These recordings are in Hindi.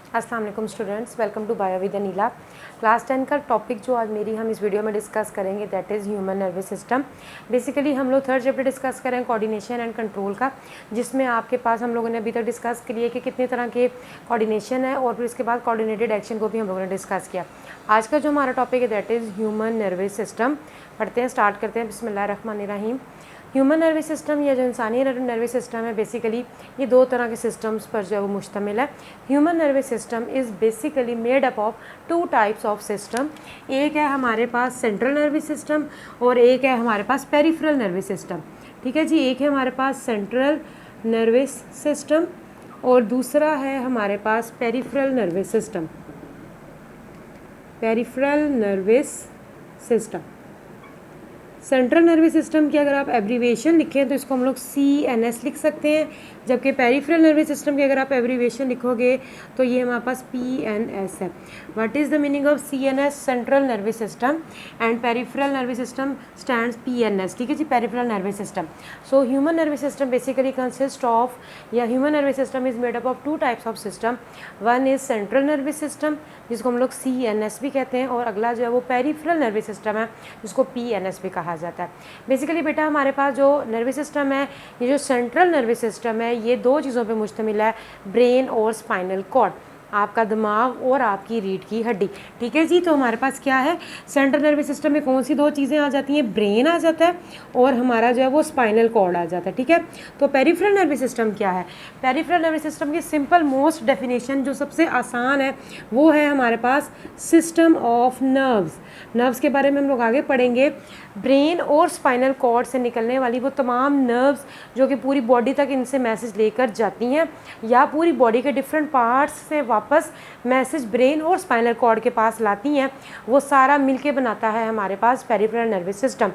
अस्सलाम वालेकुम students, welcome to bio with Neela. Class 10 का टॉपिक जो आज मेरी हम इस वीडियो में डिस्कस करेंगे that is human nervous system. Basically हम लोग थर्ड चैप्टर डिस्कस करें कोऑर्डिनेशन एंड कंट्रोल का, जिसमें आपके पास हम लोगों ने अभी तक डिस्कस किया कि कितने तरह के कोऑर्डिनेशन है और फिर इसके बाद कोऑर्डिनेटेड एक्शन को भी हम लोगों ने डिस्कस किया। आज का जो हमारा टॉपिक है that is human nervous system. पढ़ते हैं, स्टार्ट करते हैं। बिस्मिल्लाहिर्रहमानिर्रहीम। ह्यूमन नर्वस सिस्टम या जो इंसानी नर्वस सिस्टम है, बेसिकली ये दो तरह के सिस्टम्स पर जो है वो मुश्तमिल है। Human nervous system is basically made up of two types of system. एक है हमारे पास सेंट्रल नर्वस सिस्टम और एक है हमारे पास पेरिफेरल नर्वस सिस्टम। ठीक है जी, एक है हमारे पास सेंट्रल नर्वस सिस्टम और दूसरा है हमारे पास peripheral nervous system. Peripheral nervous system, central nervous system की अगर आप एब्रीवेशन लिखें तो इसको हम लोग CNS लिख सकते हैं, जबकि पेरिफेरल नर्वस सिस्टम की अगर आप एब्रीवेशन लिखोगे तो ये हमारे पास PNS है। What is the meaning of CNS? Central nervous system and peripheral nervous system stands PNS। ठीक है जी, peripheral nervous system. So human nervous system basically consist of, या human nervous system is made up of two types of system. One is central nervous system जिसको हम लोग CNS भी कहते हैं, और अगला जो है वो पेरिफेरल नर्वस सिस्टम है जिसको PNS भी कहा जाता है। बेसिकली बेटा हमारे पास जो नर्वस सिस्टम है, ये जो सेंट्रल नर्वस सिस्टम है, ये दो चीज़ों पे मुश्तमिल है, ब्रेन और स्पाइनल कॉर्ड, आपका दिमाग और आपकी रीढ़ की हड्डी। ठीक है जी, तो हमारे पास क्या है, सेंट्रल नर्वस सिस्टम में कौन सी दो चीज़ें आ जाती हैं? ब्रेन आ जाता है और हमारा जो है वो स्पाइनल कॉर्ड आ जाता है। ठीक है, तो पेरिफेरल नर्वस सिस्टम क्या है? पेरिफेरल नर्वस सिस्टम की सिंपल मोस्ट डेफिनेशन जो सबसे आसान है वो है हमारे पास सिस्टम ऑफ नर्व्स। नर्व्स के बारे में हम लोग आगे पढ़ेंगे। ब्रेन और स्पाइनल कॉर्ड से निकलने वाली वो तमाम नर्व्स जो कि पूरी बॉडी तक इनसे मैसेज लेकर जाती हैं, या पूरी बॉडी के डिफरेंट पार्ट्स से वापस मैसेज ब्रेन और स्पाइनल कॉर्ड के पास लाती हैं, वो सारा मिलके बनाता है हमारे पास peripheral nervous system.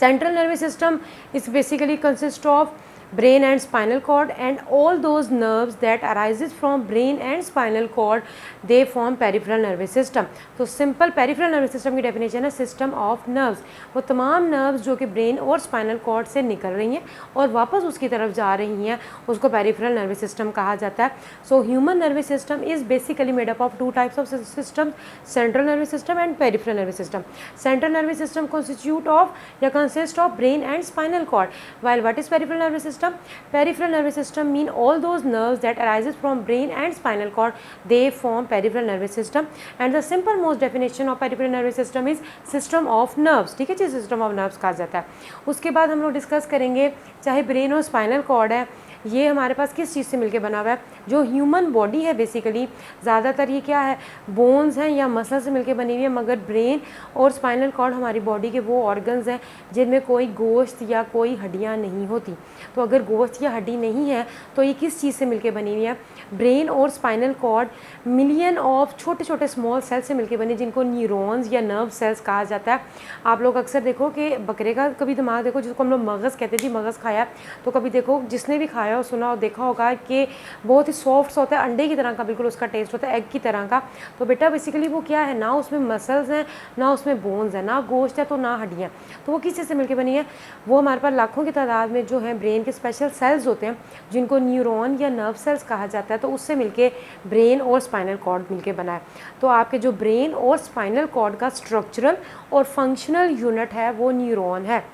Central nervous system is basically consist of brain and spinal cord, and all those nerves that arises from brain and spinal cord, they form peripheral nervous system. तो सिंपल पेरिफेरल नर्वस सिस्टम की डेफिनेशन है सिस्टम ऑफ नर्व्स, वो तमाम नर्व्स जो कि ब्रेन और स्पाइनल कॉर्ड से निकल रही हैं और वापस उसकी तरफ जा रही हैं, उसको पेरिफेरल नर्वस सिस्टम कहा जाता है। So human nervous system is basically made up of two types of system, central nervous system and peripheral nervous system. Central nervous system constitute of या consist of brain and spinal cord, while what is peripheral nervous system? Peripheral nervous system mean all those nerves that arises from brain and spinal cord, they form peripheral nervous system, and the simple most definition of peripheral nervous system is system of nerves। ठीक है जी, सिस्टम ऑफ नर्व्स कहा जाता है। उसके बाद हम लोग डिस्कस करेंगे चाहे ब्रेन और स्पाइनल कॉर्ड है, ये हमारे पास किस चीज़ से मिलके बना हुआ है? जो ह्यूमन बॉडी है बेसिकली ज़्यादातर ये क्या है, बोन्स हैं या मसल से मिलके बनी हुई है, मगर ब्रेन और स्पाइनल कॉर्ड हमारी बॉडी के वो ऑर्गन्स हैं जिनमें कोई गोश्त या कोई हड्डियाँ नहीं होती। तो अगर गोश्त या हड्डी नहीं है तो ये किस चीज़ से मिलके बनी हुई है? ब्रेन और स्पाइनल कॉर्ड मिलियन ऑफ छोटे छोटे स्मॉल सेल्स से मिलके बनी, जिनको न्यूरॉन्स या नर्व सेल्स कहा जाता है। आप लोग अक्सर देखो कि बकरे का कभी दिमाग देखो, जिसको हम लोग मगज़ कहते हैं जी, मगज़ खाया, तो कभी देखो जिसने भी खाया और सुना और देखा होगा कि बहुत ही सॉफ्ट होता है, अंडे की तरह का बिल्कुल उसका टेस्ट होता है, एग की तरह का। तो बेटा बेसिकली वो क्या है, ना उसमें मसल्स हैं, ना उसमें बोन्स हैं, ना गोश्त है, तो ना हड्डियाँ। तो वो किस चीज़ से मिलकर बनी है? वो हमारे पास लाखों की तादाद में जो है ब्रेन के स्पेशल सेल्स होते हैं जिनको न्यूरॉन या नर्व सेल्स कहा जाता है, तो उससे मिलके ब्रेन और स्पाइनल कॉर्ड मिलके बना है। तो आपके जो ब्रेन और स्पाइनल कॉर्ड का स्ट्रक्चरल और फंक्शनल यूनिट है वो न्यूरॉन है।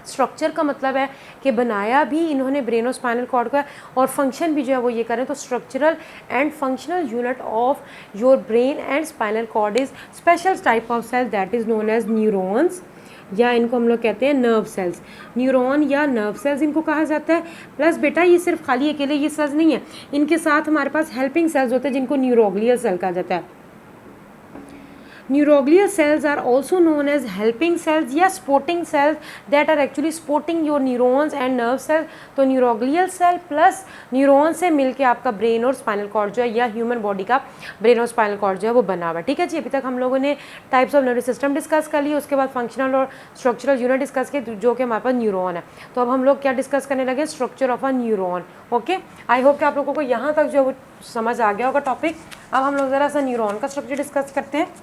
स्ट्रक्चर का मतलब है कि बनाया भी इन्होंने ब्रेन और स्पाइनल कॉर्ड का, और फंक्शन भी जो है वो ये करें। तो structural and functional unit of your brain and spinal cord is special type of cell that is known as neurons, या इनको हम लोग कहते हैं नर्व सेल्स। न्यूरॉन या नर्व सेल्स इनको कहा जाता है। प्लस बेटा ये सिर्फ खाली अकेले ये सेल्स नहीं है, इनके साथ हमारे पास हेल्पिंग सेल्स होते हैं जिनको न्यूरोग्लियल सेल कहा जाता है। Neuroglial cells are also known as helping cells या supporting cells that are actually supporting your neurons and nerve cells। तो neuroglial cell प्लस न्यूरॉन से मिलके आपका ब्रेन और स्पाइनल कॉर्ड जो है, या ह्यूमन बॉडी का ब्रेन और स्पाइनल कॉर्ड जो है वो बना हुआ है। ठीक है जी, अभी तक हम लोगों ने types of nervous system discuss कर लिए, उसके बाद फंक्शनल और स्ट्रक्चरल यूनिट डिस्कस किए जो कि हमारे पास न्यूरॉन है। तो अब हम लोग क्या डिस्कस करने लगे? Structure of a neuron. Okay, I hope कि आप लोगों को यहाँ तक जो है वो समझ आ गया होगा टॉपिक। अब हम लोग ज़रा सा न्यूरॉन का स्ट्रक्चर डिस्कस करते हैं।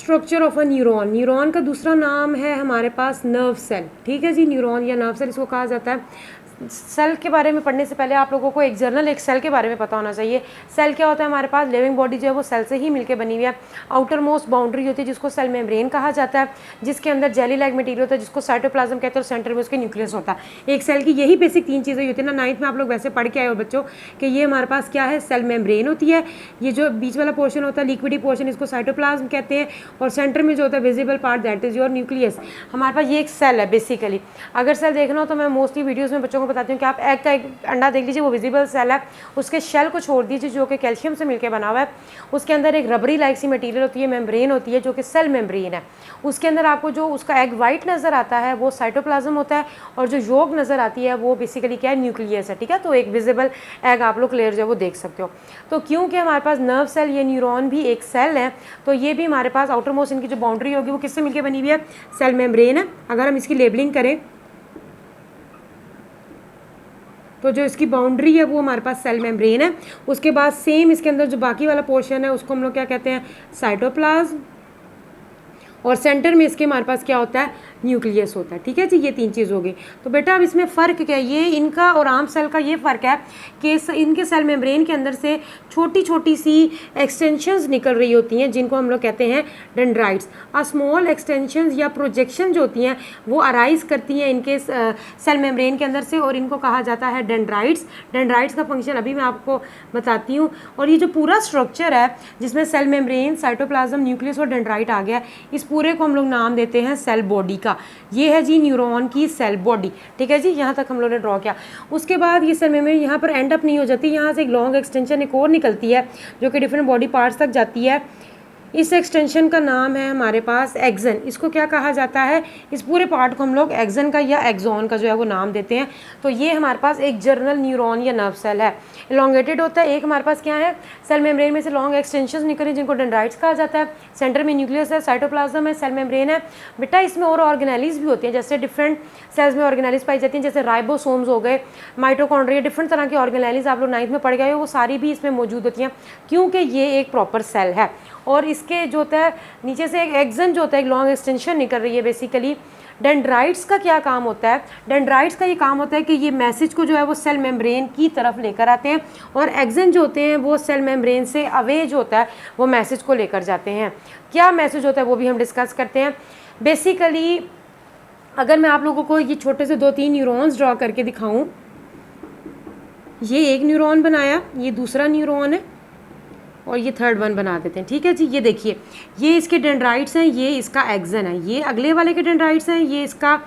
Structure of a neuron, neuron का दूसरा नाम है हमारे पास नर्व सेल, ठीक है जी, न्यूरॉन या नर्व सेल इसको कहा जाता है। सेल के बारे में पढ़ने से पहले आप लोगों को एक जर्नल एक सेल के बारे में पता होना चाहिए। सेल क्या होता है, हमारे पास लिविंग बॉडी जो है वो सेल से ही मिलकर बनी हुई है। आउटर मोस्ट बाउंड्री होती है जिसको सेल मेम्ब्रेन कहा जाता है, जिसके अंदर जेली लाइक मटेरियल होता है जिसको साइटोप्लाज्म कहते हैं, और सेंटर में उसके न्यूक्लियस होता है। एक सेल की यही बेसिक 3 चीज़ें होती है ना, 9th में आप लोग वैसे पढ़ के आए हो बच्चों कि ये हमारे पास क्या है, सेल मेम्ब्रेन होती है, ये जो बीच वाला पोर्शन होता है लिक्विडी पोर्शन इसको साइटोप्लाज्म कहते हैं, और सेंटर में जो होता है visible part that is your nucleus. हमारे पास ये एक सेल है बेसिकली। अगर सेल देखना हो तो मैं मोस्टली वीडियोज़ में बच्चों को बताती हूँ कि आप एग का एक अंडा देख लीजिए, वो विजिबल सेल है, उसके शेल को छोड़ दीजिए जो कि कैल्शियम से मिलकर बना हुआ है, उसके अंदर एक रबरी लाइक सी मटेरियल होती है, मेम्ब्रेन होती है जो कि सेल मेम्ब्रेन है। उसके अंदर आपको जो उसका एग वाइट नज़र आता है वो साइटोप्लाज्म होता है, और जो योग नज़र आती है वो बेसिकली क्या है, न्यूक्लियस है, ठीक है। तो एक विजिबल एग आप लोग क्लियर जो है वो देख सकते हो। तो क्योंकि हमारे पास नर्व सेल, ये न्यूरॉन भी एक सेल है, तो ये भी हमारे पास आउटर मोस्ट इनकी जो बाउंड्री होगी वो किससे मिलकर बनी हुई है, सेल मेम्ब्रेन है। अगर हम इसकी लेबलिंग करें तो जो इसकी बाउंड्री है वो हमारे पास सेल मेम्ब्रेन है। उसके बाद सेम इसके अंदर जो बाकी वाला पोर्शन है उसको हम लोग क्या कहते हैं, साइटोप्लाज्म, और सेंटर में इसके हमारे पास क्या होता है, न्यूक्लियस होता है, ठीक है जी। ये 3 चीज़ हो गई। तो बेटा अब इसमें फ़र्क क्या है, ये इनका और आम सेल का ये फ़र्क है कि इनके सेल मेम्ब्रेन के अंदर से छोटी छोटी सी एक्सटेंशंस निकल रही होती हैं जिनको हम लोग कहते हैं डेंड्राइट्स। स्मॉल एक्सटेंशंस या प्रोजेक्शन जो होती हैं वो अराइज करती हैं इनके सेल मेम्ब्रेन के अंदर से, और इनको कहा जाता है डेंड्राइट्स। डेंड्राइट्स का फंक्शन अभी मैं आपको बताती हूँ। और ये जो पूरा स्ट्रक्चर है जिसमें सेल मेम्ब्रेन, साइटोप्लाज्म, न्यूक्लियस और डेंड्राइट आ गया, इस पूरे को हम लोग नाम देते हैं सेल बॉडी का। ये है जी न्यूरॉन की सेल बॉडी, ठीक है जी। यहाँ तक हम लोगों ने ड्रॉ किया। उसके बाद ये सेल मेम्ब्रेन यहाँ पर एंड अप नहीं हो जाती, यहाँ से एक लॉन्ग एक्सटेंशन एक और निकलती है जो कि डिफरेंट बॉडी पार्ट्स तक जाती है। इस एक्सटेंशन का नाम है हमारे पास एक्सन। इसको क्या कहा जाता है, इस पूरे पार्ट को हम लोग एक्सन का या एक्सॉन का जो है वो नाम देते हैं। तो ये हमारे पास एक जर्नल न्यूरॉन या नर्व सेल है, इलोंगेटेड होता है। एक हमारे पास क्या है, सेल मेम्ब्रेन में से लॉन्ग एक्सटेंशंस निकले जिनको डेंड्राइट्स कहा जाता है। सेंटर में न्यूक्लियस है, साइटोप्लाज्म है, सेल मेम्ब्रेन है। बेटा इसमें और ऑर्गेनेलिज भी होती हैं, जैसे डिफरेंट सेल्स में ऑर्गेनेलिज पाई जाती हैं, जैसे राइबोसोम्स हो गए, माइटोकॉन्ड्रिया, डिफरेंट तरह की ऑर्गेनेलिज आप लोग 9th में पढ़ गए हो, वो सारी भी इसमें मौजूद होती हैं क्योंकि ये एक प्रॉपर सेल है। और इसके जो होता है नीचे से एक एक्सन जो होता है, एक लॉन्ग एक्सटेंशन निकल रही है बेसिकली। डेंड्राइट्स का क्या काम होता है, डेंड्राइट्स का ये काम होता है कि ये मैसेज को जो है वो सेल मेम्ब्रेन की तरफ लेकर आते हैं, और एक्सन जो होते हैं वो सेल मेम्ब्रेन से अवे जो होता है वो मैसेज को लेकर जाते हैं। क्या मैसेज होता है वो भी हम डिस्कस करते हैं। बेसिकली अगर मैं आप लोगों को ये छोटे से 2-3 न्यूरॉन्स ड्रॉ करके दिखाऊं, ये एक न्यूरॉन बनाया, ये दूसरा न्यूरॉन है, और ये थर्ड वन बना देते हैं, ठीक है जी। ये देखिए, ये इसके डेंड्राइट्स हैं, ये इसका एक्सन है, ये अगले वाले के डेंड्राइट्स हैं, ये इसका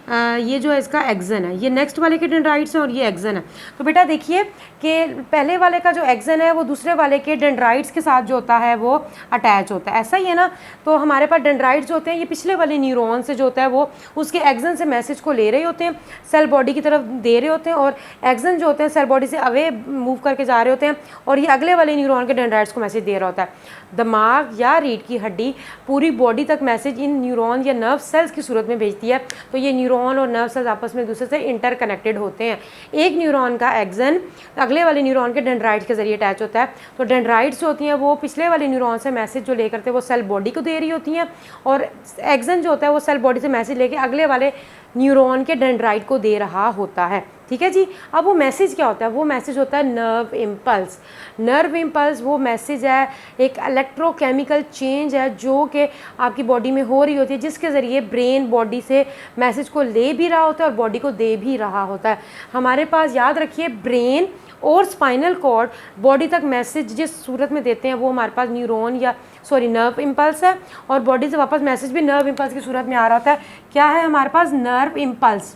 ये जो है इसका एक्सन है, ये नेक्स्ट वाले के डेंड्राइट्स हैं, और ये एक्सन है। तो बेटा देखिए कि पहले वाले का जो एक्सन है वो दूसरे वाले के डेंड्राइट्स के साथ जो होता है वो अटैच होता है, ऐसा ही है ना। तो हमारे पास डेंड्राइट्स जो होते हैं ये पिछले वाले न्यूरॉन से जो होता है वो उसके एक्सन से मैसेज को ले रहे होते हैं, सेल बॉडी की तरफ दे रहे होते हैं, और एक्सन जो होते हैं सेल बॉडी से अवे मूव करके जा रहे होते हैं, और ये अगले वाले न्यूरॉन के डेंड्राइट्स को मैसेज दे रहा होता है। दिमाग या रीढ़ की हड्डी पूरी बॉडी तक मैसेज इन न्यूरॉन या नर्व सेल्स की सूरत में भेजती है। तो ये न्यूरॉन और नर्व सेल्स आपस में एक दूसरे से इंटरकनेक्टेड होते हैं। एक न्यूरॉन का एक्सन अगले वाले न्यूरॉन के डेंड्राइट्स के जरिए अटैच होता है। तो डेंड्राइट्स जो होती हैं वो पिछले वाले न्यूरॉन से मैसेज जो लेकर थे वो सेल बॉडी को दे रही होती हैं, और एक्सन जो होता है वो सेल बॉडी से मैसेज लेके अगले वाले न्यूरॉन के डेंड्राइट को दे रहा होता है, ठीक है जी। अब वो मैसेज क्या होता है, वो मैसेज होता है नर्व इम्पल्स। नर्व इम्पल्स वो मैसेज है, एक इलेक्ट्रोकेमिकल चेंज है जो कि आपकी बॉडी में हो रही होती है, जिसके ज़रिए ब्रेन बॉडी से मैसेज को ले भी रहा होता है और बॉडी को दे भी रहा होता है। हमारे पास याद रखिए ब्रेन और स्पाइनल कॉर्ड बॉडी तक मैसेज जिस सूरत में देते हैं वो हमारे पास न्यूरॉन या नर्व इम्पल्स है, और बॉडी से वापस मैसेज भी नर्व इम्पल्स की सूरत में आ रहा होता है। क्या है हमारे पास, नर्व इम्पल्स।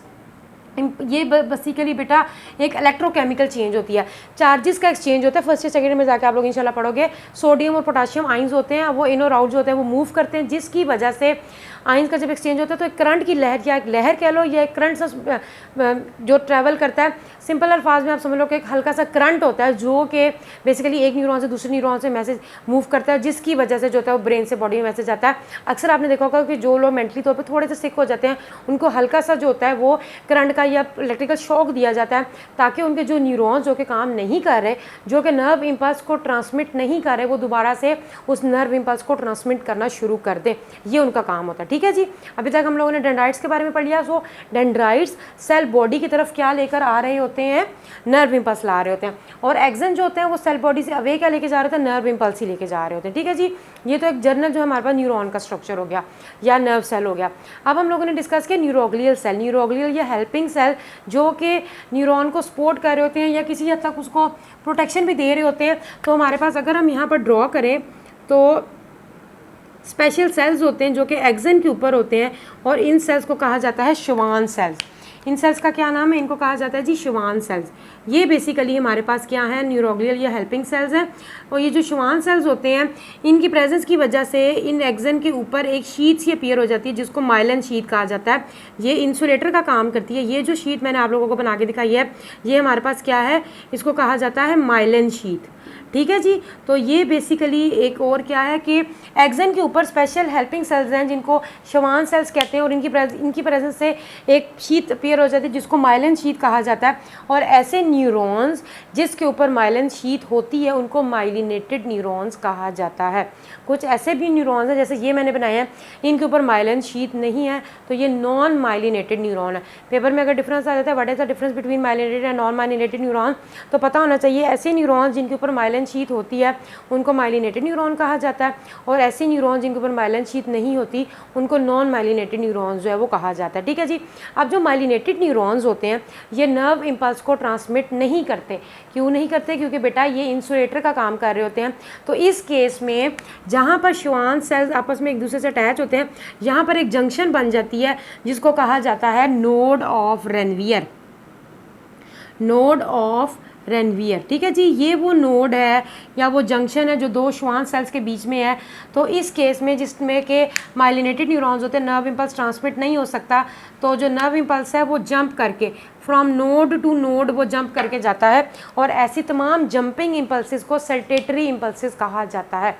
ये बेसिकली बेटा एक इलेक्ट्रोकेमिकल चेंज होती है, चार्जेस का एक्सचेंज होता है। फर्स्ट या सेकंड में जाके आप लोग इंशाल्लाह पढ़ोगे। सोडियम और पोटाशियम आइंस होते हैं, वो इन और आउट जो होते हैं वो मूव करते हैं, जिसकी वजह से आइंस का जब एक्सचेंज होता है तो एक करंट की लहर या एक लहर कह लो या एक करंट जो ट्रैवल करता है सिंपल अल्फाज में आप समझ लो कि एक हल्का सा करंट होता है जो कि बेसिकली एक न्यूरॉन से दूसरे न्यूरॉन से मैसेज मूव करता है, जिसकी वजह से जो होता है वो ब्रेन से बॉडी में मैसेज आता है। अक्सर आपने देखा होगा कि जो लोग मेंटली तौर पे थोड़े से सिक हो जाते हैं उनको हल्का सा जो होता है वो करंट का या इलेक्ट्रिकल शॉक दिया जाता है, ताकि उनके जो न्यूरॉन्स जो कि काम नहीं कर रहे, जो कि नर्व इम्पल्स को ट्रांसमिट नहीं कर रहे, वो दोबारा से उस नर्व इम्पल्स को ट्रांसमिट करना शुरू कर दें। ये उनका काम होता है। ठीक है जी, अभी तक हम लोगों ने डेंड्राइट्स के बारे में पढ़ लिया। सो डेंड्राइट्स सेल बॉडी की तरफ क्या लेकर आ रहे होते हैं, नर्व इम्पल्स ला रहे होते हैं, और एक्सन जो होते हैं वो सेल बॉडी से अवे क्या लेके जा रहे होते हैं, नर्व इम्पल्स ही लेके जा रहे होते हैं। ठीक है जी, ये तो एक जनरल जो हमारे पास न्यूरॉन का स्ट्रक्चर हो गया या नर्व सेल हो गया। अब हम लोगों ने डिस्कस किया न्यूरोग्लियल सेल। न्यूरोग्लियल या हेल्पिंग सेल जो कि न्यूरॉन को सपोर्ट कर रहे होते हैं या किसी हद तक उसको प्रोटेक्शन भी दे रहे होते हैं। तो हमारे पास अगर हम यहाँ पर ड्रॉ करें तो स्पेशल सेल्स होते हैं जो कि एक्सन के ऊपर होते हैं, और इन सेल्स को कहा जाता है श्वान सेल्स। इन सेल्स का क्या नाम है, इनको कहा जाता है जी श्वान सेल्स। ये बेसिकली हमारे पास क्या है, न्यूरोग्लियल या हेल्पिंग सेल्स हैं। और ये जो श्वान सेल्स होते हैं इनकी प्रेजेंस की वजह से इन एक्सन के ऊपर एक शीट सी अपीयर हो जाती है जिसको माइलिन शीट कहा जाता है। ये इंसुलेटर का काम करती है। ये जो शीट मैंने आप लोगों को बना के दिखाई है ये हमारे पास क्या है, इसको कहा जाता है माइलिन शीट। ठीक है जी, तो ये बेसिकली एक और क्या है कि एक्सन के ऊपर स्पेशल हेल्पिंग सेल्स हैं जिनको श्वान सेल्स कहते हैं, और इनकी प्रेजेंस से एक शीट अपीयर हो जाती है जिसको माइलिन शीट कहा जाता है। और ऐसे न्यूरॉन्स जिसके ऊपर माइलिन शीट होती है उनको माइलिनेटेड न्यूरॉन्स कहा जाता है। कुछ ऐसे भी न्यूरॉन्स हैं जैसे ये मैंने बनाए हैं, इनके ऊपर माइलिन शीट नहीं है, तो ये नॉन माइलिनेटेड न्यूरॉन है। पेपर में अगर डिफरेंस आ जाता है what is the difference between myelinated and non myelinated neuron, तो पता होना चाहिए ऐसे न्यूरॉन्स जिनके ऊपर माइलिन शीट होती है उनको माइलिनेटेड न्यूरॉन कहा जाता है, और ऐसे न्यूरॉन जिनके ऊपर माइलिन शीट नहीं होती उनको नॉन माइलिनेटेड न्यूरॉन्स जो है वो कहा जाता है। ठीक है जी, अब जो माइलिनेटेड न्यूरॉन्स होते हैं ये नर्व इम्पल्स को ट्रांसमिट नहीं करते। क्यों नहीं करते, क्योंकि बेटा ये इंसुलेटर का काम कर रहे होते हैं। तो इस केस में जहाँ पर श्वान सेल्स आपस में एक दूसरे से अटैच होते हैं, यहाँ पर एक जंक्शन बन जाती है जिसको कहा जाता है node of Ranvier. Node of Ranvier, ठीक है जी, ये वो नोड है या वो जंक्शन है जो दो श्वान सेल्स के बीच में है। तो इस केस में जिसमें के माइलिनेटेड न्यूरॉन्स होते हैं, नर्व इम्पल्स ट्रांसमिट नहीं हो सकता, तो जो नर्व इम्पल्स है वो जंप करके फ्रॉम नोड टू नोड वो जंप करके जाता है, और ऐसी तमाम जंपिंग इम्पल्सिस को सल्टेटरी इम्पल्सिस कहा जाता है।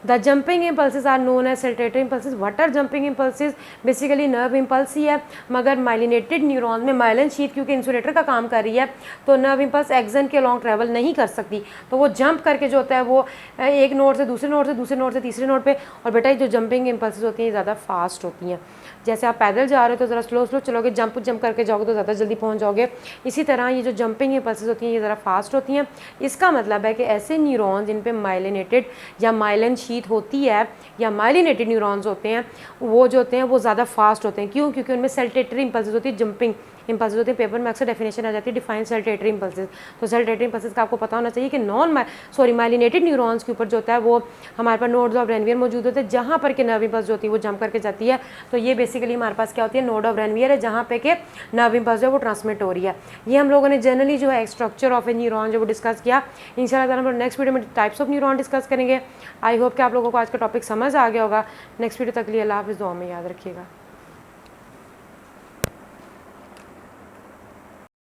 The jumping impulses are known as saltatory impulses. What are jumping impulses? Basically nerve impulse ही है, मगर माइलिनेटेड न्यूरॉन में माइलिन शीट क्योंकि इंसुलेटर का काम कर रही है तो नर्व इम्पल्स एक्सन के लॉन्ग ट्रैवल नहीं कर सकती, तो वो जंप करके जो होता है वो एक नोड से दूसरे नोड से, दूसरे नोड से तीसरे नोड पे। और बेटा जो जंपिंग इम्पल्सेस होती हैं ज़्यादा फास्ट होती हैं। जैसे आप पैदल जा रहे हो तो ज़रा स्लो स्लो चलोगे, जंप करके जाओगे तो ज़्यादा जल्दी पहुँच जाओगे। इसी तरह ये जो जंपिंग इम्पल्सेस होती हैं ये ज़रा फास्ट होती हैं। इसका मतलब है कि ऐसे न्यूरॉन जिन पे माइलिनेटेड या माइलिन शीट होती है या माइलिनेटेड न्यूरॉन्स होते हैं वो जो होते हैं वो ज़्यादा फास्ट होते हैं। क्यों? क्योंकि उनमें सल्टेटरी इम्पल्सेस होती है, जंपिंग इम्पल्सेस होते हैं। पेपर में अक्सर डेफिनेशन आ जाती है डिफाइन सल्टेटरी इम्पल्सेस। तो सल्टेटरी इम्पल्सेस का आपको पता होना चाहिए कि माइलिनेटेड न्यूरॉन्स के ऊपर जो होता है वो हमारे पास नोड्स ऑफ रेनवियर मौजूद होते हैं जहाँ पर कि नर्व इम्पल्स जो होती है वो जंप करके जाती है। तो ये बेसिकली हमारे पास क्या होती है, नोड ऑफ रेनवियर है जहाँ पे कि नर्व इम्पल्स जो है वो ट्रांसमिट हो रही है। ये हम लोगों ने जनरली जो है स्ट्रक्चर ऑफ ए न्यूरॉन जो वो डिस्कस किया। इंशाल्लाह हम लोग नेक्स्ट वीडियो में टाइप्स ऑफ न्यूरॉन डिस्कस करेंगे। आई होप कि आप लोगों को आज का टॉपिक समझ आ गया होगा। नेक्स्ट वीडियो तक लिए अल्लाह हाफिज़, दुआ में याद रखिएगा।